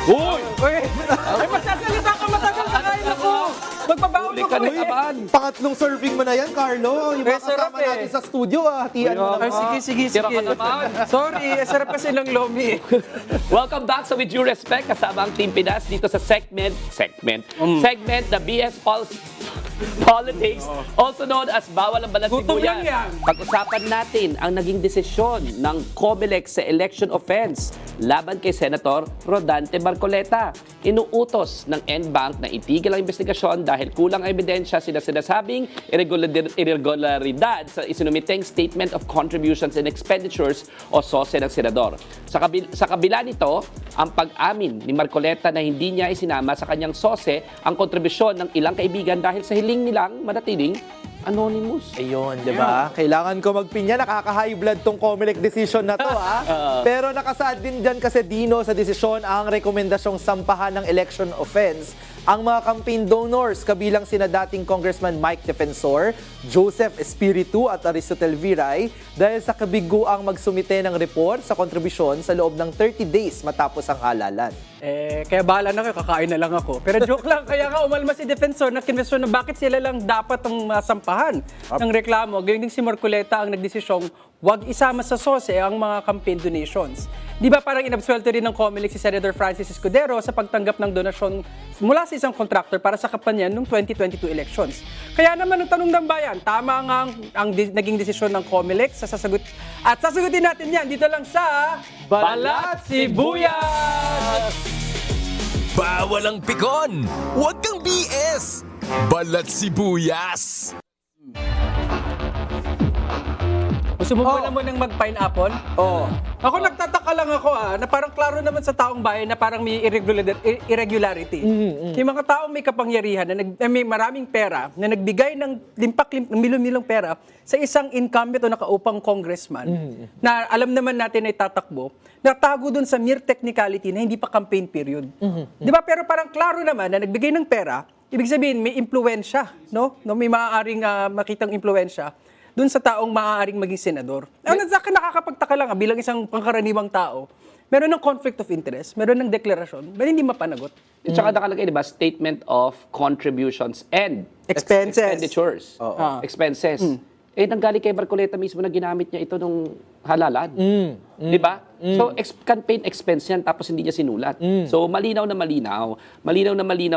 Uy! Uy! Ay, magsasalita ka matagal kakain ako! Magbabaon Huli mo ka kami! na naman. Pangatlong serving mo na yan, Carlo. Yung mga sarap kasama natin sa studio, hatian mo Ay, naman. sige. Tira ka naman. Sorry, sarap kasi ng lomi. Welcome back sa With Due Respect, kasama ang Team Pinas dito sa segment na BS Politics, also known as Bawal ang Balat Gutom lang Sibuyas. yan. Pag-usapan natin ang naging desisyon ng COMELEC sa election offense laban kay Senator Rodante Marcoleta. Inuutos ng NBank na itigil ang investigasyon dahil kulang ang ebidensya sila sinasabing irregularidad sa isinumiteng Statement of Contributions and Expenditures o SOSE ng Senador. Sa kabila nito, ang pag-amin ni Marcoleta na hindi niya isinama sa kanyang SOSE ang kontribusyon ng ilang kaibigan dahil sa hiling nilang manatiling anonymous. Ayun, di ba? Kailangan ko magpinya. Nakaka-high blood tong COMELEC decision na to, ha? Pero nakasaad din dyan kasi, Dino, sa desisyon ang rekomendasyong sampahan ng election offense ang mga campaign donors, kabilang sina dating Congressman Mike Defensor, Joseph Espiritu at Aristotel Viray, dahil sa kabiguang magsumite ng report sa kontribusyon sa loob ng 30 days matapos ang halalan. Kaya bahala na kayo, kakain na lang ako. Pero joke lang, kaya nga umalma si Defensor na kinwestiyon na bakit sila lang dapat ang masampahan ng reklamo. Ganyan din si Marcoleta ang nagdesisyong huwag isama sa SOSE ang mga campaign donations. Di ba parang inabsuelto rin ng COMELEC si Senator Francis Escudero sa pagtanggap ng donasyon mula sa isang contractor para sa kampanya noong 2022 elections. Kaya naman ang tanong ng bayan, tama nga ang naging desisyon ng COMELEC sa sasagutin natin yan dito lang sa Balat Sibuyas! Bawal ang pikon! Huwag kang BS! Balat Sibuyas! Gusto mo ba naman ng mag-pineapple? Oo. Ako nagtataka lang ako na parang klaro naman sa taong bayan na parang may irregularity. Yung mga taong may kapangyarihan na may maraming pera na nagbigay ng milong pera sa isang incumbent o nakaupang congressman na alam naman natin na itatakbo, natago dun sa mere technicality na hindi pa campaign period. Di ba? Pero parang klaro naman na nagbigay ng pera, ibig sabihin may impluwensya, no? May maaaring makitang impluwensya doon sa taong maaaring maging senador. Sa akin nakakapagtaka lang bilang isang pangkaraniwang tao, meron ng conflict of interest, meron ng deklarasyon, ba't hindi mapanagot? At saka nakalagay, di ba, Statement of Contributions and Expenses. Expenditures. Expenses. Nanggaling kay Marcoleta mismo na ginamit niya ito nung halalan. Di ba? So, campaign expense yan, tapos hindi niya sinulat. So, malinaw na malinaw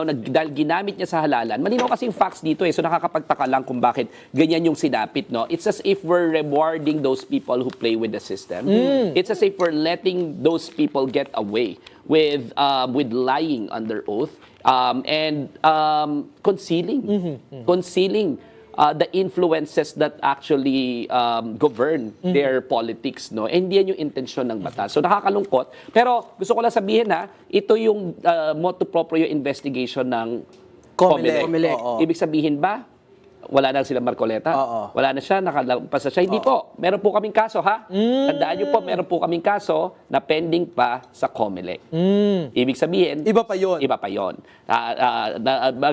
na dahil ginamit niya sa halalan. Malinaw kasi yung facts dito So, nakakapagtaka lang kung bakit ganyan yung sinapit, no? It's as if we're rewarding those people who play with the system. It's as if we're letting those people get away with lying under oath and concealing the influences that actually govern their politics, no? And hindi yan yung intensyon ng batas. So nakakalungkot. Pero gusto ko lang sabihin ito yung motu proprio investigation ng COMELEC. Ibig sabihin ba, wala na sila Marcoleta? Wala na siya, nakalampas na siya. Hindi po. Meron po kaming kaso, ha? Tandaan niyo po, meron po kaming kaso na pending pa sa COMELEC. Ibig sabihin, Iba pa yun. Iba pa yun.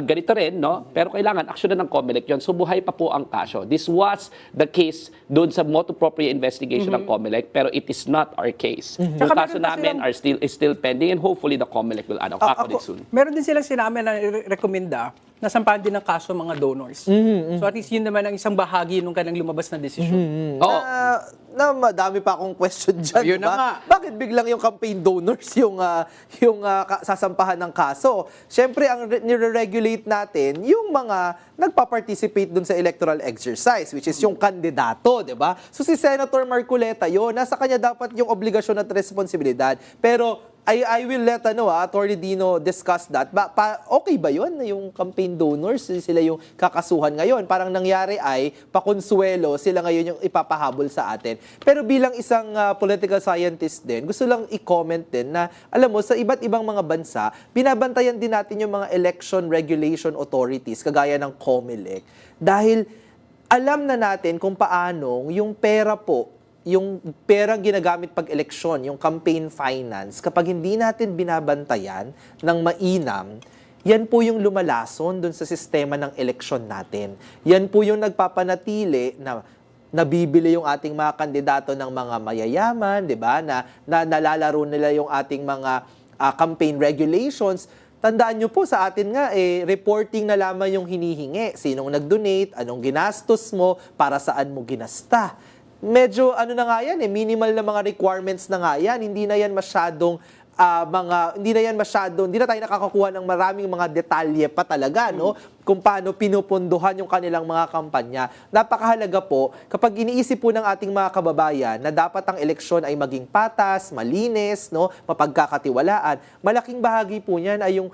Ganito rin, no? Pero kailangan aksyonan ng COMELEC yun. So, buhay pa po ang kaso. This was the case doon sa motu proprio investigation ng COMELEC, pero it is not our case. Yung kaso namin is still pending and hopefully the COMELEC will act soon. Meron din silang sinabi na rekomenda na sampahan din ng kaso mga donors. So at least yun naman ang isang bahagi nung kanang lumabas na desisyon. Na madami pa akong question dyan. Yun na nga. Bakit biglang yung campaign donors yung sasampahan ng kaso? Siyempre, ang nire-regulate natin, yung mga nagpa-participate dun sa electoral exercise, which is yung kandidato, di ba? So si Senator Marcoleta yun, nasa kanya dapat yung obligasyon at responsibilidad. Pero I will let Attorney Dino discuss that. Okay ba yun? Yung campaign donors, sila yung kakasuhan ngayon. Parang nangyari ay pakonsuelo, sila ngayon yung ipapahabol sa atin. Pero bilang isang political scientist din, gusto lang i-comment din na, alam mo, sa iba't ibang mga bansa, binabantayan din natin yung mga election regulation authorities, kagaya ng COMELEC. Dahil alam na natin kung paanong yung pera po, yung perang ginagamit pag-eleksyon, yung campaign finance, kapag hindi natin binabantayan ng mainam, yan po yung lumalason dun sa sistema ng eleksyon natin. Yan po yung nagpapanatili na nabibili yung ating mga kandidato ng mga mayayaman, 'di ba? Na nalalaro nila yung ating mga campaign regulations. Tandaan nyo po, sa atin nga, reporting na lamang yung hinihingi. Sinong nag-donate, anong ginastos mo, para saan mo ginasta. Medyo ano na nga yan, minimal na mga requirements na nga yan. Hindi na yan masyadong hindi na tayo nakakakuha ng maraming mga detalye pa talaga, no? Kung paano pinupunduhan yung kanilang mga kampanya. Napakahalaga po, kapag iniisip po ng ating mga kababayan na dapat ang eleksyon ay maging patas, malinis, no? Mapagkakatiwalaan, malaking bahagi po niyan ay yung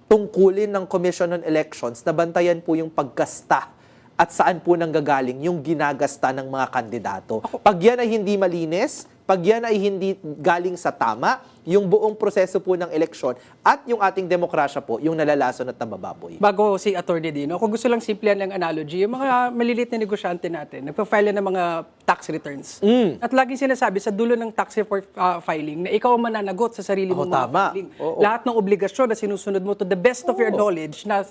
tungkulin ng Commission on Elections na bantayan po yung paggasta at saan po nanggagaling yung ginagasta ng mga kandidato. Pag yan ay hindi malinis, pag yan ay hindi galing sa tama, yung buong proseso po ng eleksyon at yung ating demokrasya po, yung nalalason at nabababoy. Bago si Atty. Dino, kung gusto lang simplihan ng analogy, yung mga maliliit na negosyante natin, nagpa-file ng mga tax returns. At laging sinasabi sa dulo ng tax report filing na ikaw ang mananagot sa sarili mong mga tama. filing. Oo. Lahat ng obligasyon na sinusunod mo to the best of your knowledge na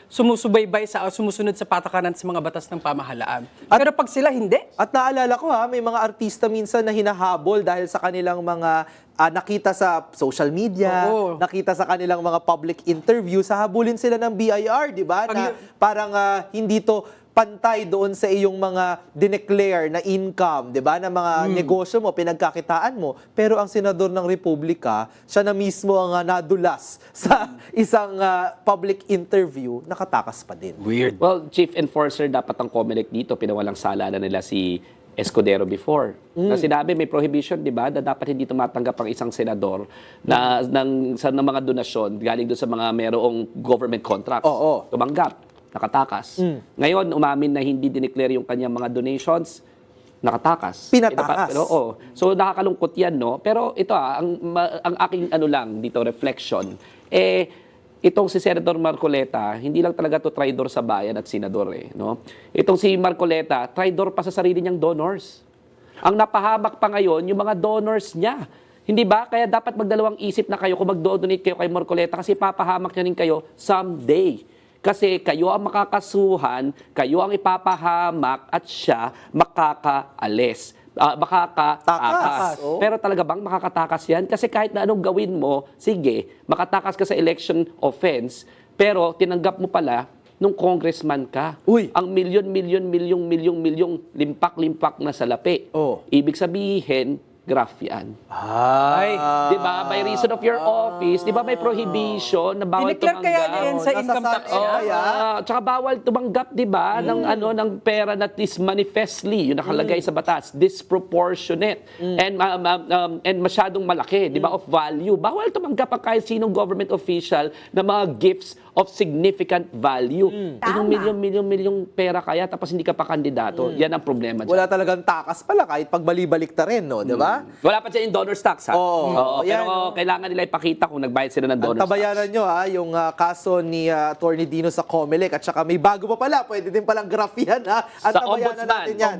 sumusunod sa patakaran sa mga batas ng pamahalaan. Pero pag sila hindi, At naalala ko may mga artista minsan na hinahabol dahil sa kanilang mga nakita sa social media, Oo. nakita sa kanilang mga public interview, habulin sila ng BIR, di ba? Na parang hindi to pantay doon sa iyong mga dineclare na income, di ba? Na mga negosyo mo, pinagkakitaan mo. Pero ang senador ng Republika, siya na mismo ang nadulas sa isang public interview, nakatakas pa din. weird. Well, Chief Enforcer dapat ang COMELEC dito, pinawalang sala na nila si Escudero before. Na sinabi may prohibition, di ba, na dapat hindi tumatanggap ang isang senador ng mga donasyon galing doon sa mga merong government contracts. Oo. Tumanggap, nakatakas. Ngayon, umamin na hindi dineclare yung kanyang mga donations, nakatakas. Pinatakas. Pero, so nakakalungkot yan, no? Pero ito ang aking dito, reflection, itong si Senator Marcoleta, hindi lang talaga to traidor sa bayan at senador no? Itong si Marcoleta, traidor pa sa sarili niyang donors. Ang napahamak pa ngayon yung mga donors niya. Hindi ba? Kaya dapat magdalawang isip na kayo kung mag-donate kayo kay Marcoleta kasi papahamak niya rin kayo someday. Kasi kayo ang makakasuhan, kayo ang ipapahamak at siya makakaalis. Makakatakas. Oo. Pero talaga bang makakatakas yan? Kasi kahit na anong gawin mo, sige, makatakas ka sa election offense, pero tinanggap mo pala nung congressman ka. Uy. Ang milyong, limpak-limpak na salapi. Oh. Ibig sabihin, graft yan. Ay, Di ba? By reason of your office, di ba may prohibition na bawal dineclare kaya niya yan sa Nasa income tax sa- niya? kaya? Tsaka bawal tumanggap, 'di ba, ng pera na is manifestly, yung nakalagay sa batas, disproportionate and masyadong malaki, 'di ba, of value. Bawal tumanggap ang kahit sinong government official na mga gifts of significant value. Yung milyong pera kaya tapos hindi ka pa kandidato. Yan ang problema dyan. Wala talagang takas pala kahit pagbali-balik ta rin, no? Di ba? Wala pa siya yung donor's tax, ha? Oo. Pero Yan. kailangan nila ipakita kung nagbayad sila ng Ang donor's tax. tabayanan nyo yung kaso ni Atty. Dino sa COMELEC at saka may bago pa pala, pwede din palang graph yan At Sa tabayanan ombudsman. natin yan.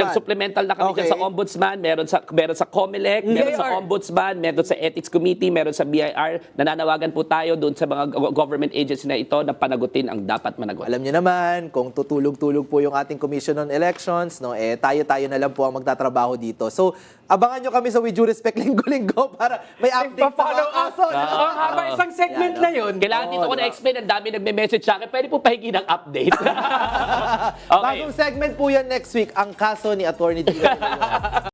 Nag-supplemental na kami dyan Okay. sa ombudsman, meron sa COMELEC, meron sa BIR. ombudsman, meron sa ethics committee, meron sa BIR. Nananawagan po tayo doon sa mga government agency na ito na panagutin ang dapat managot. Alam niyo naman, kung tutulog-tulog po yung ating Commission on Elections, no, tayo-tayo na lang po ang magtatrabaho dito. So, abangan nyo kami sa With Due Respect linggo-linggo para may update sa Nagpa-follow mga kaso. Ang haba isang segment na yun. Kailangan dito ko na-explain, ang dami nagme-message sa akin. Pwede po pahingi ng update. Okay. Bagong segment po yan next week, ang kaso ni Atty. Dino.